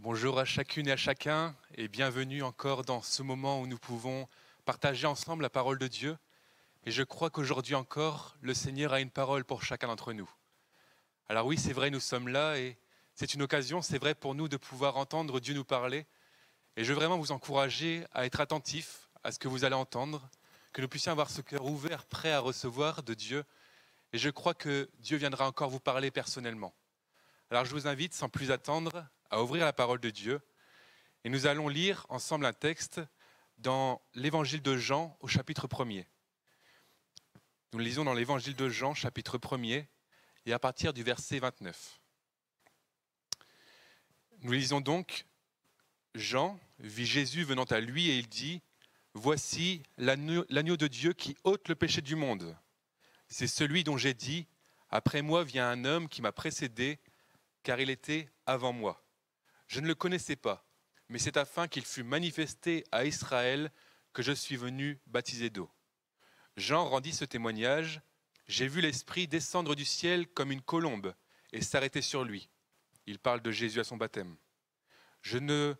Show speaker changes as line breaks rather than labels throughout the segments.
Bonjour à chacune et à chacun et bienvenue encore dans ce moment où nous pouvons partager ensemble la parole de Dieu. Et je crois qu'aujourd'hui encore, le Seigneur a une parole pour chacun d'entre nous. Alors oui, c'est vrai, nous sommes là et c'est une occasion, c'est vrai pour nous de pouvoir entendre Dieu nous parler. Et je veux vraiment vous encourager à être attentifs à ce que vous allez entendre, que nous puissions avoir ce cœur ouvert, prêt à recevoir de Dieu. Et je crois que Dieu viendra encore vous parler personnellement. Alors je vous invite sans plus attendre à ouvrir la parole de Dieu et nous allons lire ensemble un texte dans l'évangile de Jean au chapitre 1er. Nous lisons dans l'évangile de Jean, chapitre 1er et à partir du verset 29. Nous lisons donc, Jean vit Jésus venant à lui et il dit « Voici l'agneau de Dieu qui ôte le péché du monde. C'est celui dont j'ai dit « Après moi vient un homme qui m'a précédé, car il était avant moi. Je ne le connaissais pas, mais c'est afin qu'il fût manifesté à Israël que je suis venu baptiser d'eau. » Jean rendit ce témoignage. « J'ai vu l'Esprit descendre du ciel comme une colombe et s'arrêter sur lui. » Il parle de Jésus à son baptême. « Je ne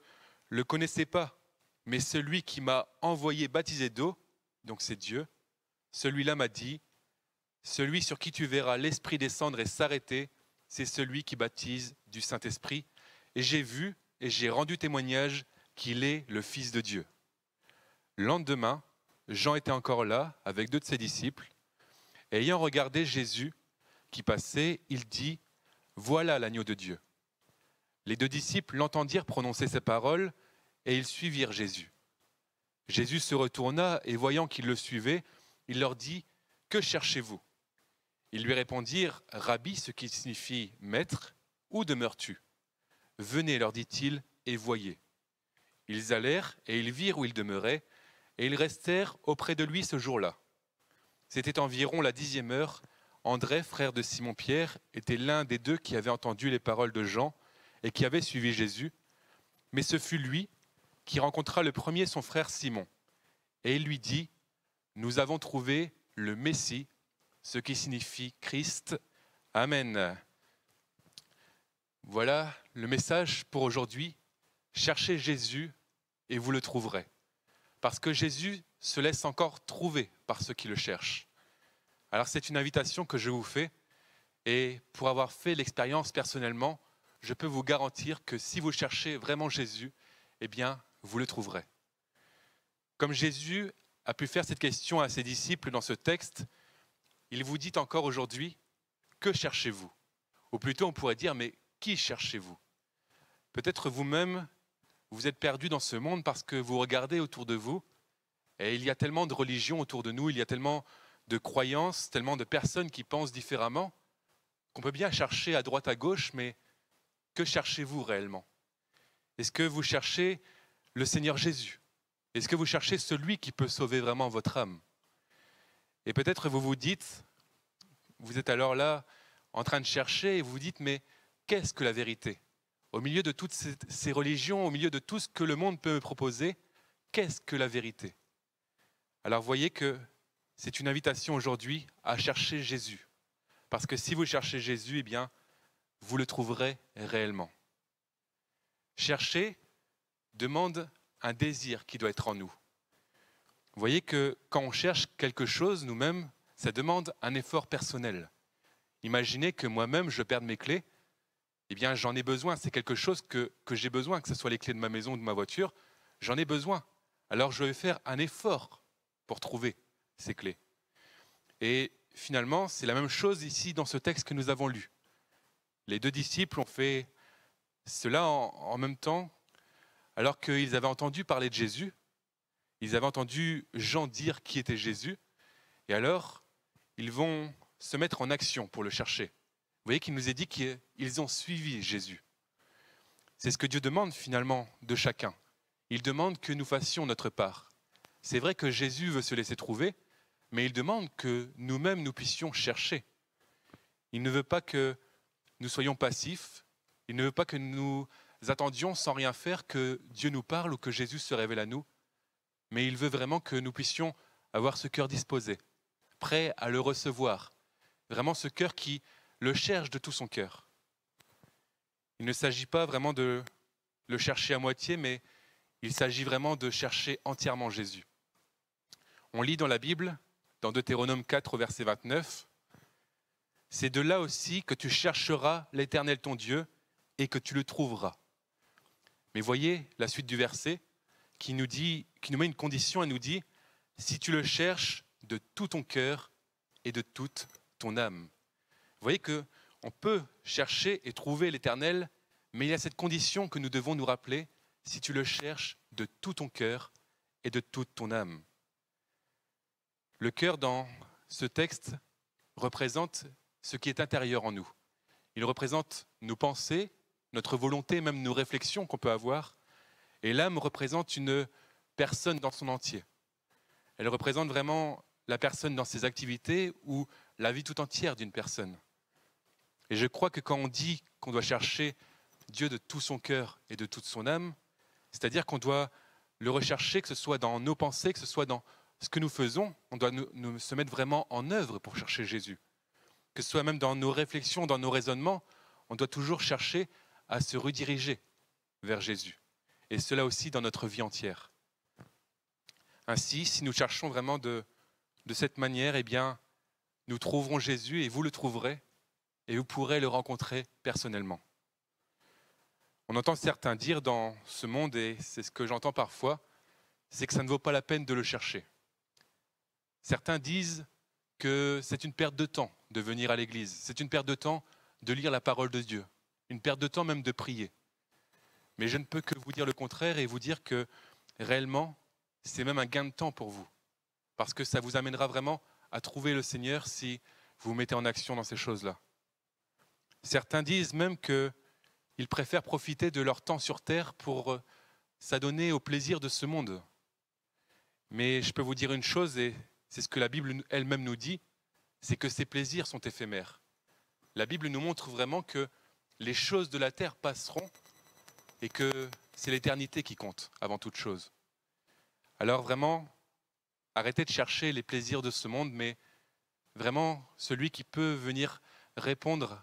le connaissais pas, mais celui qui m'a envoyé baptiser d'eau, donc c'est Dieu, celui-là m'a dit, « Celui sur qui tu verras l'Esprit descendre et s'arrêter, c'est celui qui baptise du Saint-Esprit. Et j'ai vu et j'ai rendu témoignage qu'il est le Fils de Dieu. » Le lendemain, Jean était encore là avec 2 de ses disciples. Et ayant regardé Jésus qui passait, il dit « voilà l'agneau de Dieu. Les 2 disciples l'entendirent prononcer ces paroles et ils suivirent Jésus. Jésus se retourna et voyant qu'ils le suivaient, il leur dit « Que cherchez-vous » Ils lui répondirent « Rabbi », ce qui signifie « maître », où demeures-tu ? Venez, leur dit-il, et voyez. Ils allèrent et ils virent où il demeurait, et ils restèrent auprès de lui ce jour-là. C'était environ la 10e heure. André, frère de Simon-Pierre, était l'un des 2 qui avaient entendu les paroles de Jean et qui avait suivi Jésus. Mais ce fut lui qui rencontra le premier son frère Simon. Et il lui dit « Nous avons trouvé le Messie », ce qui signifie Christ. Amen. Voilà le message pour aujourd'hui. Cherchez Jésus et vous le trouverez. Parce que Jésus se laisse encore trouver par ceux qui le cherchent. Alors c'est une invitation que je vous fais. Et pour avoir fait l'expérience personnellement, je peux vous garantir que si vous cherchez vraiment Jésus, eh bien, vous le trouverez. Comme Jésus a pu faire cette question à ses disciples dans ce texte, il vous dit encore aujourd'hui, que cherchez-vous ? Ou plutôt on pourrait dire, mais qui cherchez-vous ? Peut-être vous-même, vous êtes perdu dans ce monde parce que vous regardez autour de vous et il y a tellement de religions autour de nous, il y a tellement de croyances, tellement de personnes qui pensent différemment qu'on peut bien chercher à droite à gauche, mais que cherchez-vous réellement ? Est-ce que vous cherchez le Seigneur Jésus ? Est-ce que vous cherchez celui qui peut sauver vraiment votre âme ? Et peut-être vous vous dites, vous êtes alors là en train de chercher et vous vous dites, mais qu'est-ce que la vérité ? Au milieu de toutes ces religions, au milieu de tout ce que le monde peut me proposer, qu'est-ce que la vérité ? Alors voyez que c'est une invitation aujourd'hui à chercher Jésus. Parce que si vous cherchez Jésus, eh bien, vous le trouverez réellement. Chercher demande un désir qui doit être en nous. Vous voyez que quand on cherche quelque chose nous-mêmes, ça demande un effort personnel. Imaginez que moi-même, je perde mes clés, eh bien j'en ai besoin, c'est quelque chose que j'ai besoin, que ce soit les clés de ma maison ou de ma voiture, j'en ai besoin. Alors je vais faire un effort pour trouver ces clés. Et finalement, c'est la même chose ici dans ce texte que nous avons lu. Les 2 disciples ont fait cela en même temps, alors qu'ils avaient entendu parler de Jésus, ils avaient entendu Jean dire qui était Jésus, et alors ils vont se mettre en action pour le chercher. Vous voyez qu'il nous est dit qu'ils ont suivi Jésus. C'est ce que Dieu demande finalement de chacun. Il demande que nous fassions notre part. C'est vrai que Jésus veut se laisser trouver, mais il demande que nous-mêmes nous puissions chercher. Il ne veut pas que nous soyons passifs, il ne veut pas que nous attendions sans rien faire que Dieu nous parle ou que Jésus se révèle à nous, mais il veut vraiment que nous puissions avoir ce cœur disposé, prêt à le recevoir, vraiment ce cœur qui le cherche de tout son cœur. Il ne s'agit pas vraiment de le chercher à moitié, mais il s'agit vraiment de chercher entièrement Jésus. On lit dans la Bible, dans Deutéronome 4, verset 29, « C'est de là aussi que tu chercheras l'Éternel ton Dieu et que tu le trouveras. » Mais voyez la suite du verset qui nous met une condition, elle nous dit « Si tu le cherches de tout ton cœur et de toute ton âme. » Vous voyez qu'on peut chercher et trouver l'Éternel, mais il y a cette condition que nous devons nous rappeler, si tu le cherches de tout ton cœur et de toute ton âme. Le cœur dans ce texte représente ce qui est intérieur en nous. Il représente nos pensées, notre volonté, même nos réflexions qu'on peut avoir. Et l'âme représente une personne dans son entier. Elle représente vraiment la personne dans ses activités ou la vie tout entière d'une personne. Et je crois que quand on dit qu'on doit chercher Dieu de tout son cœur et de toute son âme, c'est-à-dire qu'on doit le rechercher, que ce soit dans nos pensées, que ce soit dans ce que nous faisons, on doit nous se mettre vraiment en œuvre pour chercher Jésus. Que ce soit même dans nos réflexions, dans nos raisonnements, on doit toujours chercher à se rediriger vers Jésus. Et cela aussi dans notre vie entière. Ainsi, si nous cherchons vraiment de cette manière, eh bien, nous trouverons Jésus et vous le trouverez et vous pourrez le rencontrer personnellement. On entend certains dire dans ce monde, et c'est ce que j'entends parfois, c'est que ça ne vaut pas la peine de le chercher. Certains disent que c'est une perte de temps de venir à l'église, c'est une perte de temps de lire la parole de Dieu, une perte de temps même de prier. Mais je ne peux que vous dire le contraire et vous dire que réellement, c'est même un gain de temps pour vous. Parce que ça vous amènera vraiment à trouver le Seigneur si vous vous mettez en action dans ces choses-là. Certains disent même qu'ils préfèrent profiter de leur temps sur terre pour s'adonner au plaisir de ce monde. Mais je peux vous dire une chose, et c'est ce que la Bible elle-même nous dit, c'est que ces plaisirs sont éphémères. La Bible nous montre vraiment que les choses de la terre passeront et que c'est l'éternité qui compte avant toute chose. Alors vraiment, arrêtez de chercher les plaisirs de ce monde, mais vraiment celui qui peut venir répondre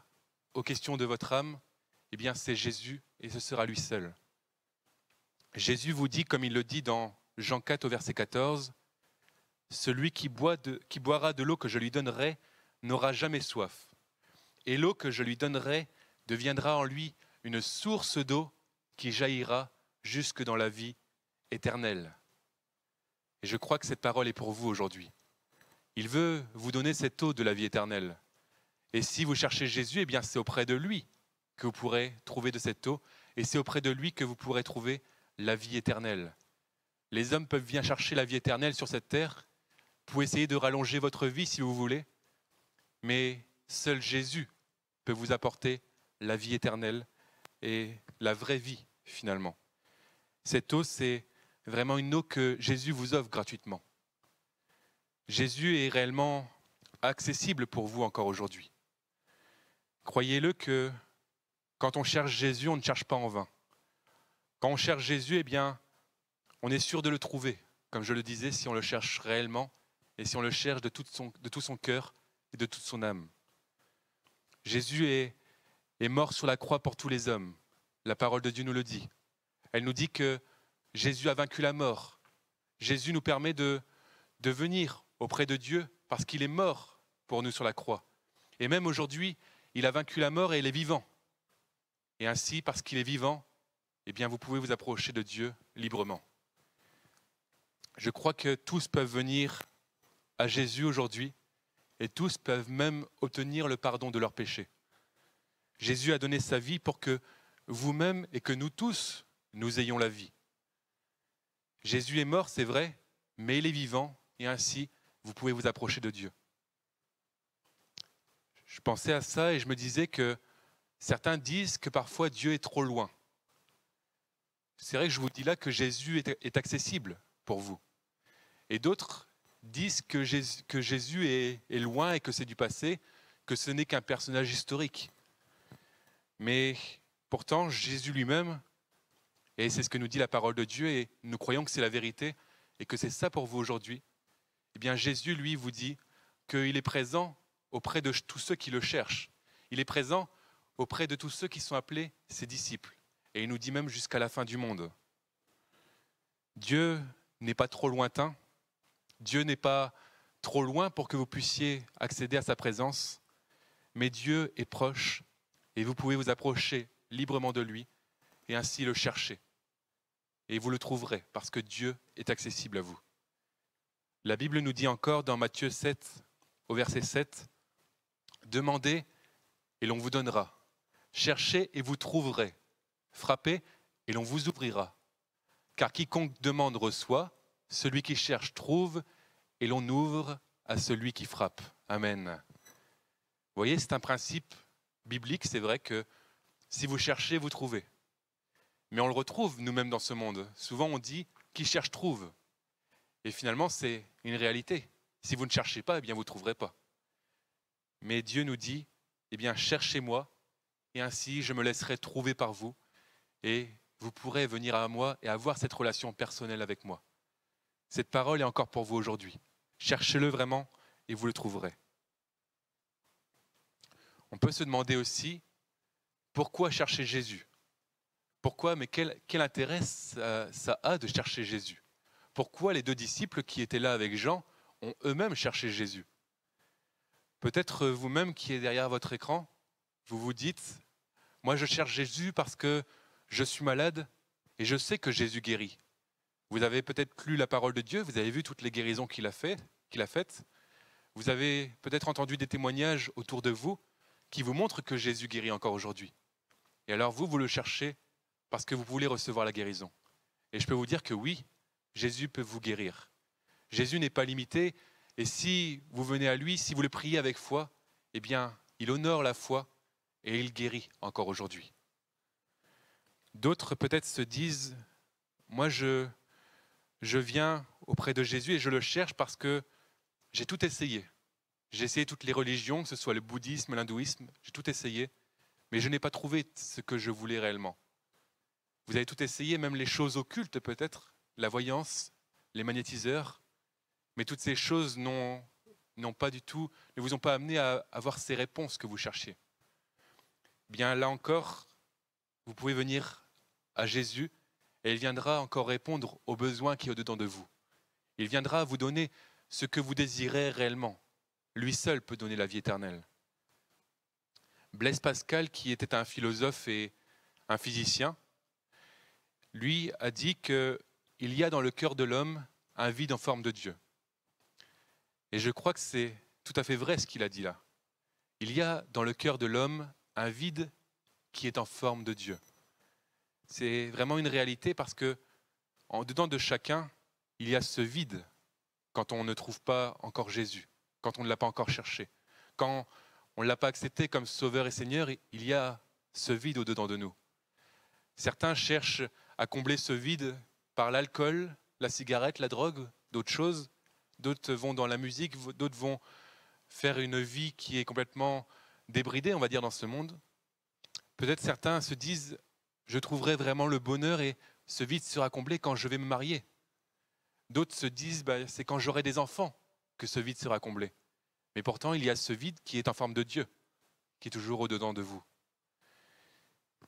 aux questions de votre âme, eh bien c'est Jésus et ce sera lui seul. Jésus vous dit, comme il le dit dans Jean 4 au verset 14, « Celui qui boira de l'eau que je lui donnerai n'aura jamais soif. Et l'eau que je lui donnerai deviendra en lui une source d'eau qui jaillira jusque dans la vie éternelle. » Et je crois que cette parole est pour vous aujourd'hui. Il veut vous donner cette eau de la vie éternelle. Et si vous cherchez Jésus, eh bien c'est auprès de lui que vous pourrez trouver de cette eau, et c'est auprès de lui que vous pourrez trouver la vie éternelle. Les hommes peuvent bien chercher la vie éternelle sur cette terre, vous pouvez essayer de rallonger votre vie si vous voulez, mais seul Jésus peut vous apporter la vie éternelle et la vraie vie finalement. Cette eau, c'est vraiment une eau que Jésus vous offre gratuitement. Jésus est réellement accessible pour vous encore aujourd'hui. Croyez-le que quand on cherche Jésus, on ne cherche pas en vain. Quand on cherche Jésus, eh bien, on est sûr de le trouver, comme je le disais, si on le cherche réellement et si on le cherche de tout son cœur et de toute son âme. Jésus est mort sur la croix pour tous les hommes. La parole de Dieu nous le dit. Elle nous dit que Jésus a vaincu la mort. Jésus nous permet de venir auprès de Dieu parce qu'il est mort pour nous sur la croix. Et même aujourd'hui, il a vaincu la mort et il est vivant. Et ainsi, parce qu'il est vivant, eh bien, vous pouvez vous approcher de Dieu librement. Je crois que tous peuvent venir à Jésus aujourd'hui et tous peuvent même obtenir le pardon de leurs péchés. Jésus a donné sa vie pour que vous-même et que nous tous, nous ayons la vie. Jésus est mort, c'est vrai, mais il est vivant et ainsi, vous pouvez vous approcher de Dieu. Je pensais à ça et je me disais que certains disent que parfois Dieu est trop loin. C'est vrai que je vous dis là que Jésus est accessible pour vous. Et d'autres disent que Jésus est loin et que c'est du passé, que ce n'est qu'un personnage historique. Mais pourtant, Jésus lui-même, et c'est ce que nous dit la parole de Dieu, et nous croyons que c'est la vérité, et que c'est ça pour vous aujourd'hui, eh bien Jésus, lui, vous dit qu'il est présent auprès de tous ceux qui le cherchent. Il est présent auprès de tous ceux qui sont appelés ses disciples. Et il nous dit même jusqu'à la fin du monde. Dieu n'est pas trop lointain. Dieu n'est pas trop loin pour que vous puissiez accéder à sa présence. Mais Dieu est proche et vous pouvez vous approcher librement de lui et ainsi le chercher. Et vous le trouverez parce que Dieu est accessible à vous. La Bible nous dit encore dans Matthieu 7, au verset 7, « Demandez et l'on vous donnera. Cherchez et vous trouverez. Frappez et l'on vous ouvrira. Car quiconque demande reçoit, celui qui cherche trouve, et l'on ouvre à celui qui frappe. » Amen. Vous voyez, c'est un principe biblique, c'est vrai que si vous cherchez, vous trouvez. Mais on le retrouve nous-mêmes dans ce monde. Souvent on dit « qui cherche trouve ». Et finalement, c'est une réalité. Si vous ne cherchez pas, eh bien vous ne trouverez pas. Mais Dieu nous dit « eh bien cherchez-moi, et ainsi je me laisserai trouver par vous. » Et vous pourrez venir à moi et avoir cette relation personnelle avec moi. Cette parole est encore pour vous aujourd'hui. Cherchez-le vraiment et vous le trouverez. On peut se demander aussi, pourquoi chercher Jésus ? Pourquoi, mais quel intérêt ça a de chercher Jésus ? Pourquoi les deux disciples qui étaient là avec Jean ont eux-mêmes cherché Jésus ? Peut-être vous-même qui êtes derrière votre écran, vous vous dites, moi je cherche Jésus parce que je suis malade et je sais que Jésus guérit. Vous avez peut-être lu la parole de Dieu, vous avez vu toutes les guérisons qu'il a faites. Vous avez peut-être entendu des témoignages autour de vous qui vous montre que Jésus guérit encore aujourd'hui. Et alors vous le cherchez parce que vous voulez recevoir la guérison. Et je peux vous dire que oui, Jésus peut vous guérir. Jésus n'est pas limité, et si vous venez à lui, si vous le priez avec foi, eh bien, il honore la foi et il guérit encore aujourd'hui. D'autres peut-être se disent, moi je viens auprès de Jésus et je le cherche parce que j'ai tout essayé. J'ai essayé toutes les religions, que ce soit le bouddhisme, l'hindouisme, j'ai tout essayé, mais je n'ai pas trouvé ce que je voulais réellement. Vous avez tout essayé, même les choses occultes peut-être, la voyance, les magnétiseurs, mais toutes ces choses ne vous ont pas amené à avoir ces réponses que vous cherchiez. Bien là encore, vous pouvez venir à Jésus et il viendra encore répondre aux besoins qui est au-dedans de vous. Il viendra vous donner ce que vous désirez réellement. Lui seul peut donner la vie éternelle. Blaise Pascal, qui était un philosophe et un physicien, lui a dit qu'il y a dans le cœur de l'homme un vide en forme de Dieu. Et je crois que c'est tout à fait vrai ce qu'il a dit là. Il y a dans le cœur de l'homme un vide qui est en forme de Dieu. C'est vraiment une réalité parce que en dedans de chacun, il y a ce vide quand on ne trouve pas encore Jésus, quand on ne l'a pas encore cherché, quand on ne l'a pas accepté comme Sauveur et Seigneur, il y a ce vide au-dedans de nous. Certains cherchent à combler ce vide par l'alcool, la cigarette, la drogue, d'autres choses. D'autres vont dans la musique, d'autres vont faire une vie qui est complètement débridée, on va dire, dans ce monde. Peut-être certains se disent, je trouverai vraiment le bonheur et ce vide sera comblé quand je vais me marier. D'autres se disent, c'est quand j'aurai des enfants que ce vide sera comblé. Mais pourtant, il y a ce vide qui est en forme de Dieu, qui est toujours au-dedans de vous.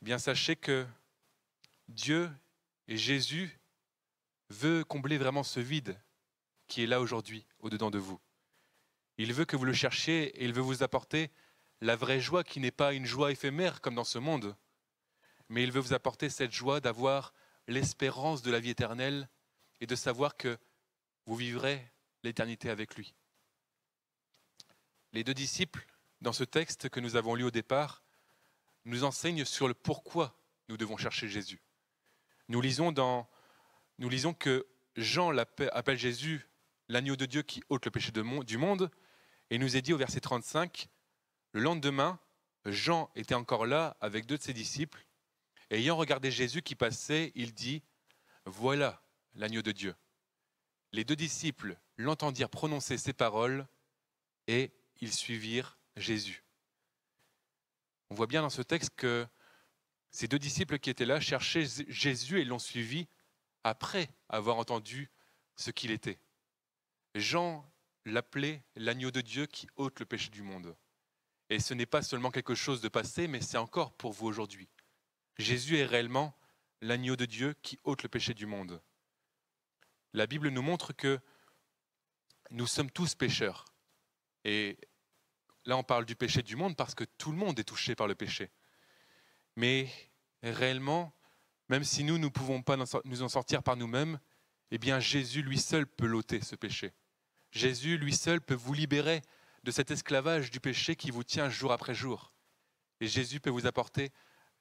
Bien, sachez que Dieu et Jésus veut combler vraiment ce vide qui est là aujourd'hui, au-dedans de vous. Il veut que vous le cherchiez et il veut vous apporter la vraie joie qui n'est pas une joie éphémère comme dans ce monde, mais il veut vous apporter cette joie d'avoir l'espérance de la vie éternelle et de savoir que vous vivrez l'éternité avec lui. Les deux disciples, dans ce texte que nous avons lu au départ, nous enseignent sur le pourquoi nous devons chercher Jésus. Nous lisons que Jean appelle Jésus l'agneau de Dieu qui ôte le péché du monde, et il nous est dit au verset 35, le lendemain, Jean était encore là avec deux de ses disciples, et ayant regardé Jésus qui passait, il dit, voilà l'agneau de Dieu. Les deux disciples l'entendirent prononcer ces paroles, et ils suivirent Jésus. On voit bien dans ce texte que ces deux disciples qui étaient là cherchaient Jésus et l'ont suivi après avoir entendu ce qu'il était. Jean l'appelait l'agneau de Dieu qui ôte le péché du monde. Et ce n'est pas seulement quelque chose de passé, mais c'est encore pour vous aujourd'hui. Jésus est réellement l'agneau de Dieu qui ôte le péché du monde. La Bible nous montre que nous sommes tous pécheurs. Et là, on parle du péché du monde parce que tout le monde est touché par le péché. Mais réellement, même si nous ne pouvons pas nous en sortir par nous-mêmes, eh bien Jésus lui seul peut l'ôter, ce péché. Jésus lui seul peut vous libérer de cet esclavage du péché qui vous tient jour après jour. Et Jésus peut vous apporter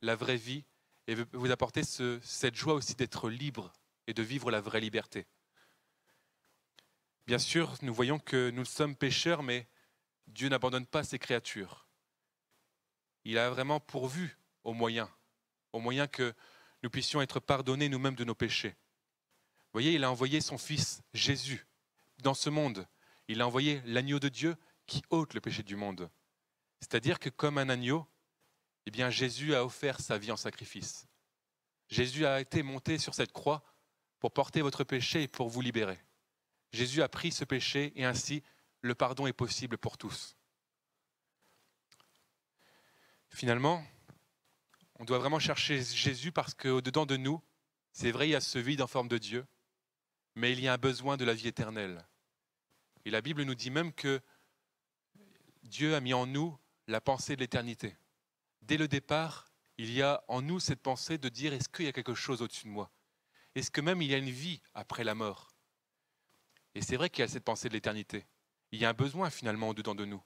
la vraie vie et vous apporter cette joie aussi d'être libre et de vivre la vraie liberté. Bien sûr, nous voyons que nous sommes pécheurs, mais Dieu n'abandonne pas ses créatures. Il a vraiment pourvu aux moyens que nous puissions être pardonnés nous-mêmes de nos péchés. Vous voyez, il a envoyé son Fils Jésus dans ce monde. Il a envoyé l'agneau de Dieu qui ôte le péché du monde. C'est-à-dire que comme un agneau, eh bien Jésus a offert sa vie en sacrifice. Jésus a été monté sur cette croix pour porter votre péché et pour vous libérer. Jésus a pris ce péché et ainsi le pardon est possible pour tous. Finalement, on doit vraiment chercher Jésus parce qu'au-dedans de nous, c'est vrai, il y a ce vide en forme de Dieu, mais il y a un besoin de la vie éternelle. Et la Bible nous dit même que Dieu a mis en nous la pensée de l'éternité. Dès le départ, il y a en nous cette pensée de dire, est-ce qu'il y a quelque chose au-dessus de moi? Est-ce que même il y a une vie après la mort? Et c'est vrai qu'il y a cette pensée de l'éternité. Il y a un besoin finalement au-dedans de nous.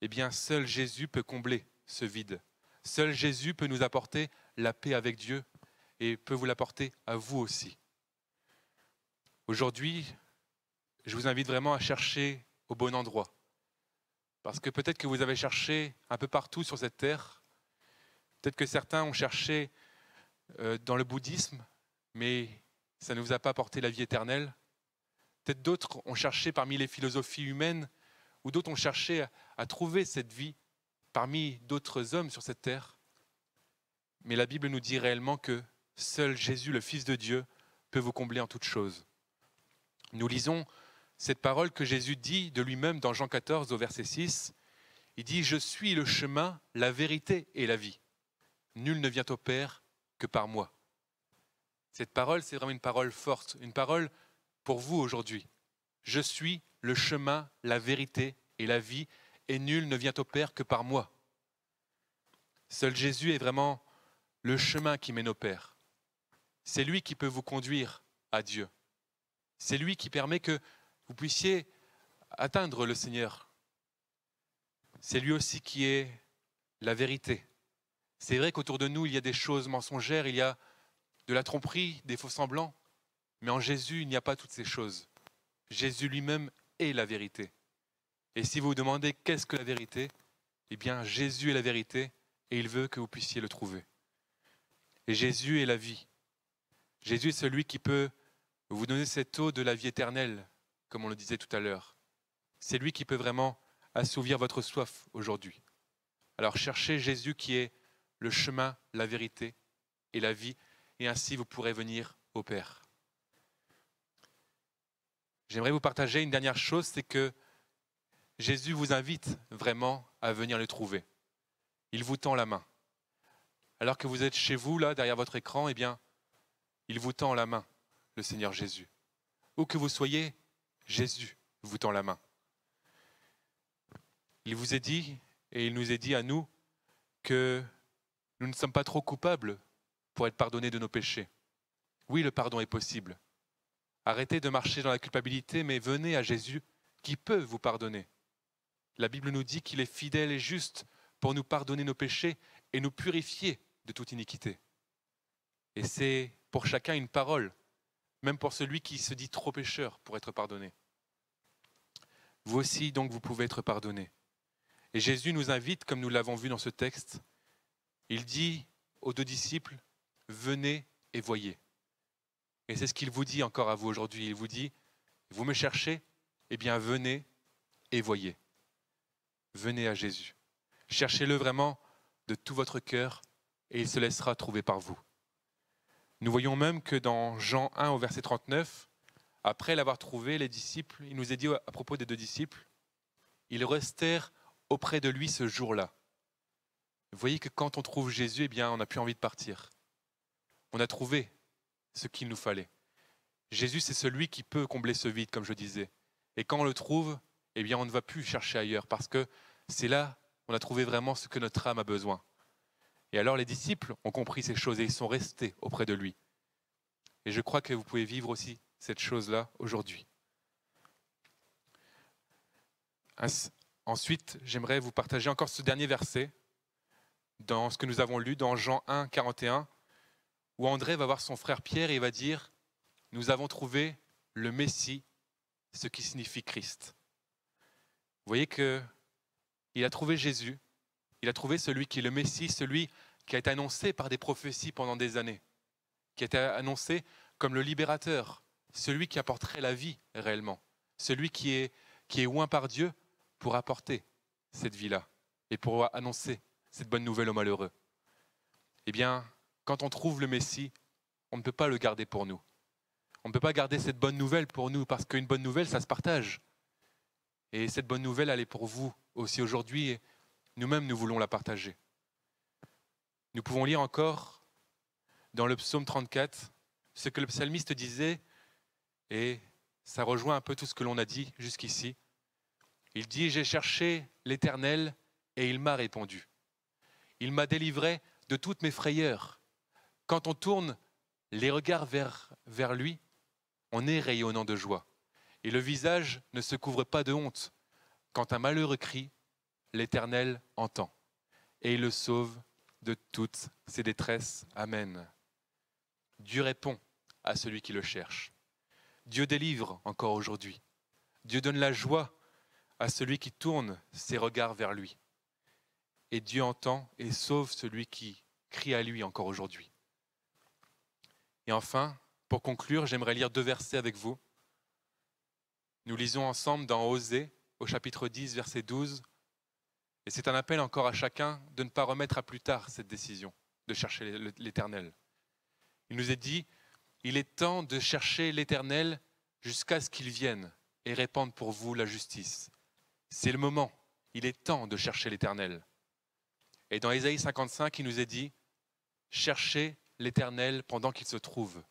eh bien seul Jésus peut combler ce vide. Seul Jésus peut nous apporter la paix avec Dieu et peut vous l'apporter à vous aussi. Aujourd'hui, je vous invite vraiment à chercher au bon endroit. Parce que peut-être que vous avez cherché un peu partout sur cette terre. Peut-être que certains ont cherché dans le bouddhisme, mais ça ne vous a pas apporté la vie éternelle. Peut-être d'autres ont cherché parmi les philosophies humaines, ou d'autres ont cherché à trouver cette vie parmi d'autres hommes sur cette terre. Mais la Bible nous dit réellement que seul Jésus, le Fils de Dieu, peut vous combler en toutes choses. Nous lisons cette parole que Jésus dit de lui-même dans Jean 14 au verset 6. Il dit « Je suis le chemin, la vérité et la vie. Nul ne vient au Père que par moi. » Cette parole, c'est vraiment une parole forte, une parole pour vous aujourd'hui. Je suis le chemin, la vérité et la vie, et nul ne vient au Père que par moi. Seul Jésus est vraiment le chemin qui mène au Père. C'est lui qui peut vous conduire à Dieu. C'est lui qui permet que vous puissiez atteindre le Seigneur. C'est lui aussi qui est la vérité. C'est vrai qu'autour de nous, il y a des choses mensongères, il y a de la tromperie, des faux-semblants, mais en Jésus, il n'y a pas toutes ces choses. Jésus lui-même est la vérité. Et si vous vous demandez qu'est-ce que la vérité, eh bien Jésus est la vérité et il veut que vous puissiez le trouver. Et Jésus est la vie. Jésus est celui qui peut vous donner cette eau de la vie éternelle, comme on le disait tout à l'heure. C'est lui qui peut vraiment assouvir votre soif aujourd'hui. Alors cherchez Jésus qui est le chemin, la vérité et la vie, et ainsi vous pourrez venir au Père. J'aimerais vous partager une dernière chose, c'est que Jésus vous invite vraiment à venir le trouver. Il vous tend la main. Alors que vous êtes chez vous, là, derrière votre écran, eh bien, il vous tend la main, le Seigneur Jésus. Où que vous soyez, Jésus vous tend la main. Il vous est dit, et il nous est dit à nous, que nous ne sommes pas trop coupables pour être pardonnés de nos péchés. Oui, le pardon est possible. Arrêtez de marcher dans la culpabilité, mais venez à Jésus qui peut vous pardonner. La Bible nous dit qu'il est fidèle et juste pour nous pardonner nos péchés et nous purifier de toute iniquité. Et c'est pour chacun une parole, même pour celui qui se dit trop pécheur pour être pardonné. Vous aussi, donc, vous pouvez être pardonné. Et Jésus nous invite, comme nous l'avons vu dans ce texte, il dit aux 2 disciples, « Venez et voyez ». Et c'est ce qu'il vous dit encore à vous aujourd'hui. Il vous dit, vous me cherchez, eh bien venez et voyez. Venez à Jésus. Cherchez-le vraiment de tout votre cœur et il se laissera trouver par vous. Nous voyons même que dans Jean 1 au verset 39, après l'avoir trouvé, les disciples, il nous est dit à propos des 2 disciples, ils restèrent auprès de lui ce jour-là. Vous voyez que quand on trouve Jésus, eh bien on n'a plus envie de partir. On a trouvé ce qu'il nous fallait. Jésus, c'est celui qui peut combler ce vide, comme je disais. Et quand on le trouve, eh bien, on ne va plus chercher ailleurs, parce que c'est là qu'on a trouvé vraiment ce que notre âme a besoin. Et alors, les disciples ont compris ces choses et ils sont restés auprès de lui. Et je crois que vous pouvez vivre aussi cette chose-là aujourd'hui. Ensuite, j'aimerais vous partager encore ce dernier verset dans ce que nous avons lu dans Jean 1, 41, où André va voir son frère Pierre et il va dire « Nous avons trouvé le Messie, ce qui signifie Christ. » Vous voyez qu'il a trouvé Jésus, il a trouvé celui qui est le Messie, celui qui a été annoncé par des prophéties pendant des années, qui a été annoncé comme le libérateur, celui qui apporterait la vie réellement, celui qui est oint par Dieu pour apporter cette vie-là et pour annoncer cette bonne nouvelle aux malheureux. Eh bien, quand on trouve le Messie, on ne peut pas le garder pour nous. On ne peut pas garder cette bonne nouvelle pour nous, parce qu'une bonne nouvelle, ça se partage. Et cette bonne nouvelle, elle est pour vous aussi aujourd'hui, et nous-mêmes, nous voulons la partager. Nous pouvons lire encore dans le psaume 34 ce que le psalmiste disait, et ça rejoint un peu tout ce que l'on a dit jusqu'ici. Il dit « J'ai cherché l'Éternel et il m'a répondu. Il m'a délivré de toutes mes frayeurs. » Quand on tourne les regards vers lui, on est rayonnant de joie. Et le visage ne se couvre pas de honte. Quand un malheureux crie, l'Éternel entend, et il le sauve de toutes ses détresses. Amen. Dieu répond à celui qui le cherche. Dieu délivre encore aujourd'hui. Dieu donne la joie à celui qui tourne ses regards vers lui. Et Dieu entend et sauve celui qui crie à lui encore aujourd'hui. Et enfin, pour conclure, j'aimerais lire 2 versets avec vous. Nous lisons ensemble dans Osée, au chapitre 10, verset 12. Et c'est un appel encore à chacun de ne pas remettre à plus tard cette décision de chercher l'Éternel. Il nous est dit, il est temps de chercher l'Éternel jusqu'à ce qu'il vienne et répande pour vous la justice. C'est le moment, il est temps de chercher l'Éternel. Et dans Ésaïe 55, il nous est dit, cherchez l'Éternel pendant qu'il se trouve.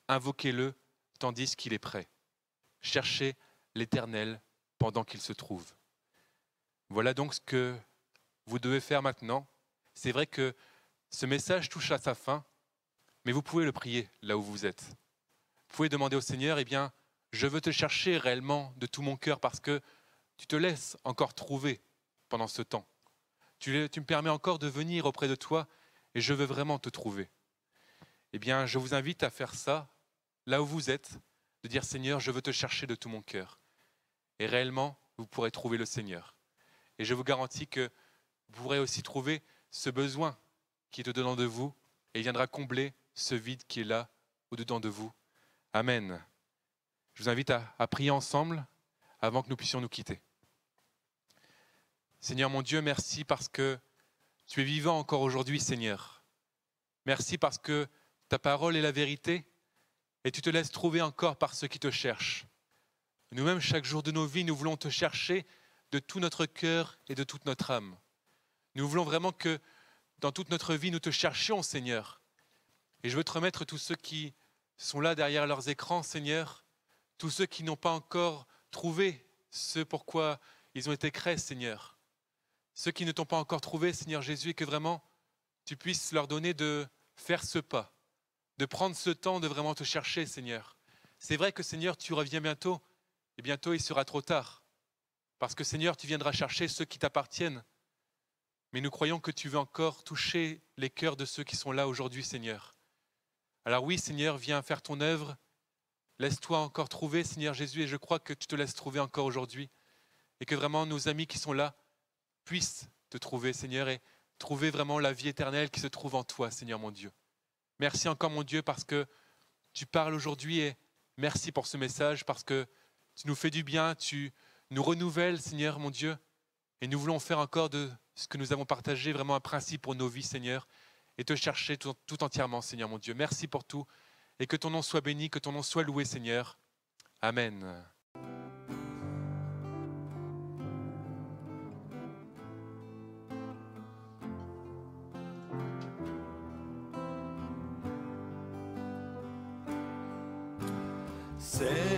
Invoquez-le tandis qu'il est prêt. Cherchez l'Éternel pendant qu'il se trouve. Voilà donc ce que vous devez faire maintenant. C'est vrai que ce message touche à sa fin, mais vous pouvez le prier là où vous êtes. Vous pouvez demander au Seigneur, eh bien, je veux te chercher réellement de tout mon cœur parce que tu te laisses encore trouver pendant ce temps. Tu me permets encore de venir auprès de toi et je veux vraiment te trouver. Eh bien, je vous invite à faire ça là où vous êtes, de dire Seigneur, je veux te chercher de tout mon cœur. Et réellement, vous pourrez trouver le Seigneur. Et je vous garantis que vous pourrez aussi trouver ce besoin qui est au-dedans de vous et il viendra combler ce vide qui est là, au-dedans de vous. Amen. Je vous invite à prier ensemble avant que nous puissions nous quitter. Seigneur mon Dieu, merci parce que tu es vivant encore aujourd'hui, Seigneur. Merci parce que ta parole est la vérité et tu te laisses trouver encore par ceux qui te cherchent. Nous-mêmes, chaque jour de nos vies, nous voulons te chercher de tout notre cœur et de toute notre âme. Nous voulons vraiment que dans toute notre vie, nous te cherchions, Seigneur. Et je veux te remettre tous ceux qui sont là derrière leurs écrans, Seigneur, tous ceux qui n'ont pas encore trouvé ce pourquoi ils ont été créés, Seigneur. Ceux qui ne t'ont pas encore trouvé, Seigneur Jésus, et que vraiment tu puisses leur donner de faire ce pas, de prendre ce temps de vraiment te chercher, Seigneur. C'est vrai que, Seigneur, tu reviens bientôt, et bientôt il sera trop tard. Parce que, Seigneur, tu viendras chercher ceux qui t'appartiennent. Mais nous croyons que tu veux encore toucher les cœurs de ceux qui sont là aujourd'hui, Seigneur. Alors oui, Seigneur, viens faire ton œuvre. Laisse-toi encore trouver, Seigneur Jésus, et je crois que tu te laisses trouver encore aujourd'hui. Et que vraiment nos amis qui sont là puissent te trouver, Seigneur, et trouver vraiment la vie éternelle qui se trouve en toi, Seigneur mon Dieu. Merci encore, mon Dieu, parce que tu parles aujourd'hui et merci pour ce message, parce que tu nous fais du bien, tu nous renouvelles, Seigneur mon Dieu, et nous voulons faire encore de ce que nous avons partagé vraiment un principe pour nos vies, Seigneur, et te chercher tout entièrement, Seigneur mon Dieu. Merci pour tout, et que ton nom soit béni, que ton nom soit loué, Seigneur. Amen.
C'est